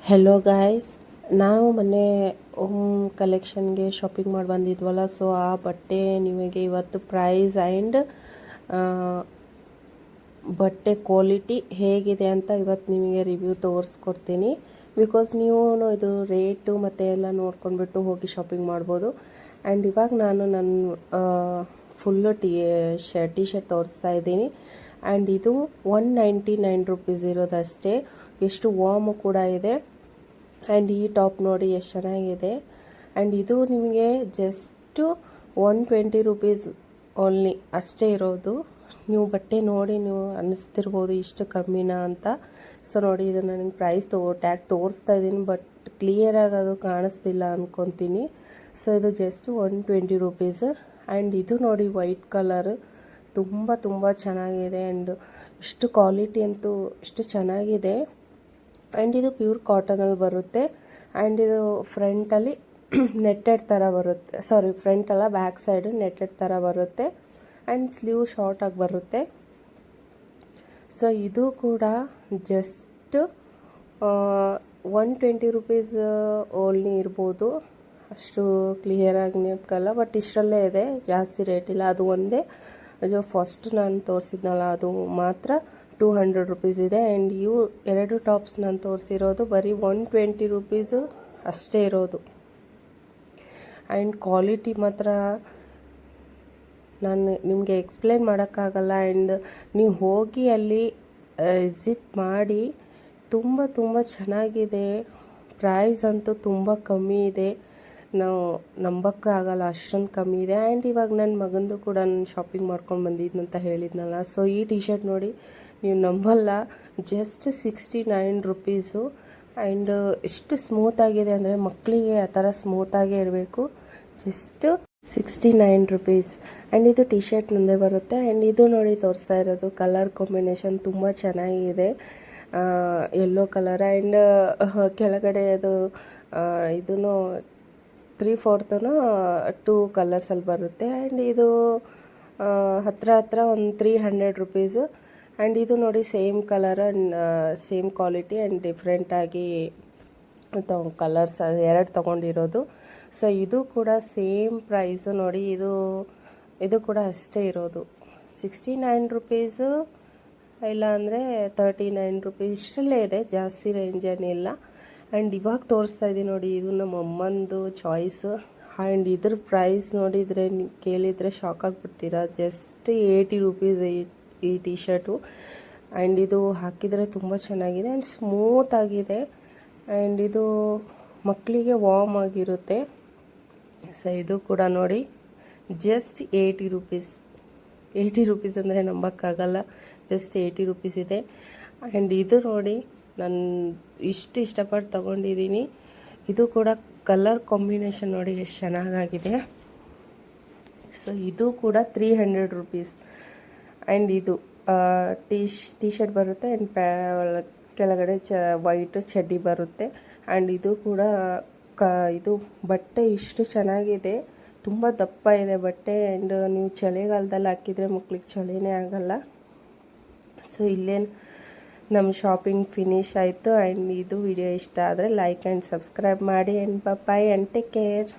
Hello guys, ನಾವು ಮೊನ್ನೆ home ಕಲೆಕ್ಷನ್ಗೆ shopping ಮಾಡಿ ಬಂದಿದ್ವಲ್ಲ. ಸೊ ಆ ಬಟ್ಟೆ ನಿಮಗೆ ಇವತ್ತು ಪ್ರೈಸ್ ಆ್ಯಂಡ್ ಬಟ್ಟೆ ಕ್ವಾಲಿಟಿ ಹೇಗಿದೆ ಅಂತ ಇವತ್ತು ನಿಮಗೆ ರಿವ್ಯೂ ತೋರಿಸ್ಕೊಡ್ತೀನಿ. ಬಿಕಾಸ್ ನೀವು ಇದು ರೇಟು ಮತ್ತು ಎಲ್ಲ ನೋಡ್ಕೊಂಡ್ಬಿಟ್ಟು ಹೋಗಿ ಶಾಪಿಂಗ್ ಮಾಡ್ಬೋದು. ಆ್ಯಂಡ್ ಇವಾಗ ನಾನು ನನ್ನ ಫುಲ್ಲು ಟಿ ಶರ್ಟ್ ತೋರಿಸ್ತಾ ಇದ್ದೀನಿ. ಆ್ಯಂಡ್ ಇದು 199 ರುಪೀಸ್ ಇರೋದಷ್ಟೇ. ಎಷ್ಟು ವಾರ್ಮು ಕೂಡ ಇದೆ. ಆ್ಯಂಡ್ ಈ ಟಾಪ್ ನೋಡಿ ಎಷ್ಟು ಚೆನ್ನಾಗಿದೆ. ಆ್ಯಂಡ್ ಇದು ನಿಮಗೆ ಜಸ್ಟು 120 ರುಪೀಸ್ ಓನ್ಲಿ ಅಷ್ಟೇ ಇರೋದು. ನೀವು ಬಟ್ಟೆ ನೋಡಿ ನೀವು ಅನ್ನಿಸ್ತಿರ್ಬೋದು ಇಷ್ಟು ಕಮ್ಮಿನಾ ಅಂತ. ಸೊ ನೋಡಿ, ಇದನ್ನು ನನಗೆ ಪ್ರೈಸ್ ಟ್ಯಾಗ್ ತೋರಿಸ್ತಾ ಇದ್ದೀನಿ, ಬಟ್ ಕ್ಲಿಯರಾಗಿ ಅದು ಕಾಣಿಸ್ತಿಲ್ಲ ಅಂದ್ಕೊತೀನಿ. ಸೊ ಇದು ಜಸ್ಟ್ 120 ರುಪೀಸ್. ಆ್ಯಂಡ್ ಇದು ನೋಡಿ ವೈಟ್ ಕಲರ್ ತುಂಬ ಚೆನ್ನಾಗಿದೆ. ಆ್ಯಂಡ್ ಇಷ್ಟು ಕ್ವಾಲಿಟಿ ಅಂತೂ ಇಷ್ಟು ಚೆನ್ನಾಗಿದೆ. ಆ್ಯಂಡ್ ಇದು ಪ್ಯೂರ್ ಕಾಟನಲ್ಲಿ ಬರುತ್ತೆ. ಆ್ಯಂಡ್ ಇದು ಫ್ರಂಟಲ್ಲಿ ನೆಟ್ಟೆಡ್ ಥರ ಬರುತ್ತೆ. ಸಾರಿ, ಫ್ರಂಟ್ ಅಲ್ಲ, ಬ್ಯಾಕ್ ಸೈಡು ನೆಟ್ಟೆಡ್ ಥರ ಬರುತ್ತೆ. ಆ್ಯಂಡ್ ಸ್ಲೀವ್ ಶಾರ್ಟಾಗಿ ಬರುತ್ತೆ. ಸೊ ಇದು ಕೂಡ ಜಸ್ಟ್ 120 ರುಪೀಸ್ ಓನ್ಲಿ ಇರ್ಬೋದು. ಅಷ್ಟು ಕ್ಲಿಯರಾಗಿ ನೆನಪಲ್ಲ, ಬಟ್ ಇಷ್ಟರಲ್ಲೇ ಇದೆ, ಜಾಸ್ತಿ ರೇಟ್ ಇಲ್ಲ. ಅದು ಒಂದೇ, ಅದು ಫಸ್ಟ್ ನಾನು ತೋರಿಸಿದ್ನಲ್ಲ ಅದು ಮಾತ್ರ 200 ರುಪೀಸ್ ಇದೆ. ಆ್ಯಂಡ್ ಇವು ಎರಡು ಟಾಪ್ಸ್ ನಾನು ತೋರಿಸಿರೋದು ಬರೀ 120 ರುಪೀಸು ಅಷ್ಟೇ ಇರೋದು. ಆ್ಯಂಡ್ ಕ್ವಾಲಿಟಿ ಮಾತ್ರ ನಾನು ನಿಮಗೆ ಎಕ್ಸ್ಪ್ಲೇನ್ ಮಾಡೋಕ್ಕಾಗಲ್ಲ. ಆ್ಯಂಡ್ ನೀವು ಹೋಗಿ ಅಲ್ಲಿ ವಿಸಿಟ್ ಮಾಡಿ, ತುಂಬ ಚೆನ್ನಾಗಿದೆ. ಪ್ರೈಸ್ ಅಂತೂ ತುಂಬ ಕಮ್ಮಿ ಇದೆ, ನಾವು ನಂಬೋಕ್ಕಾಗಲ್ಲ ಅಷ್ಟೊಂದು ಕಮ್ಮಿ ಇದೆ. ಆ್ಯಂಡ್ ಇವಾಗ ನನ್ನ ಮಗಂದು ಕೂಡ ನಾನು ಶಾಪಿಂಗ್ ಮಾಡ್ಕೊಂಡು ಬಂದಿದ್ನಂತ ಹೇಳಿದ್ನಲ್ಲ. ಸೊ ಈ ಟಿ ಶರ್ಟ್ ನೋಡಿ, ನೀವು ನಂಬಲ್ಲ, ಜಸ್ಟ್ 69 ರುಪೀಸು. ಆ್ಯಂಡ್ ಎಷ್ಟು ಸ್ಮೂತಾಗಿದೆ ಅಂದರೆ ಮಕ್ಕಳಿಗೆ ಆ ಥರ ಸ್ಮೂತಾಗೇ ಇರಬೇಕು. Just 69 rupees. ಆ್ಯಂಡ್ ಇದು ಟಿ ಶರ್ಟ್ ಮುಂದೆ ಬರುತ್ತೆ. ಆ್ಯಂಡ್ ಇದು ನೋಡಿ ತೋರಿಸ್ತಾ ಇರೋದು ಕಲರ್ ಕಾಂಬಿನೇಷನ್ ತುಂಬ ಚೆನ್ನಾಗಿದೆ, ಯೆಲ್ಲೋ ಕಲರ್. ಆ್ಯಂಡ್ ಕೆಳಗಡೆ ಅದು ಇದೂ 3/4 2 ಕಲರ್ಸಲ್ಲಿ ಬರುತ್ತೆ. ಆ್ಯಂಡ್ ಇದು ಹತ್ರ ಒಂದು 300 ರುಪೀಸು. ಆ್ಯಂಡ್ ಇದು ನೋಡಿ same colour and same quality and ಡಿಫ್ರೆಂಟಾಗಿ ಕಲರ್ಸ್ ಎರಡು ತೊಗೊಂಡಿರೋದು. ಸೊ ಇದು ಕೂಡ ಸೇಮ್ ಪ್ರೈಸು ನೋಡಿ. ಇದು ಕೂಡ ಅಷ್ಟೇ ಇರೋದು, 69 ರುಪೀಸು, ಇಲ್ಲ ಅಂದರೆ 39 ರುಪೀಸ್, ಇಷ್ಟರಲ್ಲೇ ಇದೆ, ಜಾಸ್ತಿ ರೇಂಜ್ ಏನಿಲ್ಲ. ಆ್ಯಂಡ್ ಇವಾಗ ತೋರಿಸ್ತಾ ಇದ್ದೀನಿ ನೋಡಿ, ಇದು ನಮ್ಮ ಅಮ್ಮಂದು ಚಾಯ್ಸು. ಆ್ಯಂಡ್ ಇದ್ರ ಪ್ರೈಸ್ ನೋಡಿದರೆ ನೀವು ಕೇಳಿದರೆ ಶಾಕ್ ಆಗಿಬಿಡ್ತೀರಾ. ಜಸ್ಟ್ 80 ರುಪೀಸ್ ಈ ಟಿ ಶರ್ಟು. ಆ್ಯಂಡ್ ಇದು ಹಾಕಿದರೆ ತುಂಬ ಚೆನ್ನಾಗಿದೆ ಆ್ಯಂಡ್ ಸ್ಮೂತ್ ಆಗಿದೆ. ಆ್ಯಂಡ್ ಇದು ಮಕ್ಕಳಿಗೆ ವಾರ್ಮ್ ಆಗಿರುತ್ತೆ. ಸೊ ಇದು ಕೂಡ ನೋಡಿ ಜಸ್ಟ್ 80 ರುಪೀಸ್. 80 ರುಪೀಸ್ ಅಂದರೆ ನಂಬೋಕ್ಕಾಗಲ್ಲ, ಜಸ್ಟ್ 80 ರುಪೀಸ್ ಇದೆ. ಆ್ಯಂಡ್ ಇದು ನೋಡಿ, ನಾನು ಇಷ್ಟಪಟ್ಟು ತೊಗೊಂಡಿದ್ದೀನಿ. ಇದು ಕೂಡ ಕಲರ್ ಕಾಂಬಿನೇಷನ್ ನೋಡಿ ಎಷ್ಟು ಚೆನ್ನಾಗಾಗಿದೆ. ಸೊ ಇದು ಕೂಡ 300 ರುಪೀಸ್. ಆ್ಯಂಡ್ ಇದು ಟಿ ಶರ್ಟ್ ಬರುತ್ತೆ. ಆ್ಯಂಡ್ ಕೆಳಗಡೆ ವೈಟ್ ಚಡ್ಡಿ ಬರುತ್ತೆ. ಆ್ಯಂಡ್ ಇದು ಕೂಡ ಇದು ಬಟ್ಟೆ ಇಷ್ಟು ಚೆನ್ನಾಗಿದೆ, ತುಂಬ ದಪ್ಪ ಇದೆ ಬಟ್ಟೆ. ಆ್ಯಂಡ್ ನೀವು ಚಳಿಗಾಲದಲ್ಲಿ ಹಾಕಿದರೆ ಮಕ್ಳಿಗೆ ಚಳಿನೇ ಆಗಲ್ಲ. ಸೊ ಇಲ್ಲೇನು ನಮ್ಮ ಶಾಪಿಂಗ್ ಫಿನಿಶ್ ಆಯಿತು. ಆ್ಯಂಡ್ ಇದು ವಿಡಿಯೋ ಇಷ್ಟ ಆದರೆ ಲೈಕ್ ಆ್ಯಂಡ್ ಸಬ್ಸ್ಕ್ರೈಬ್ ಮಾಡಿ. And by and take care.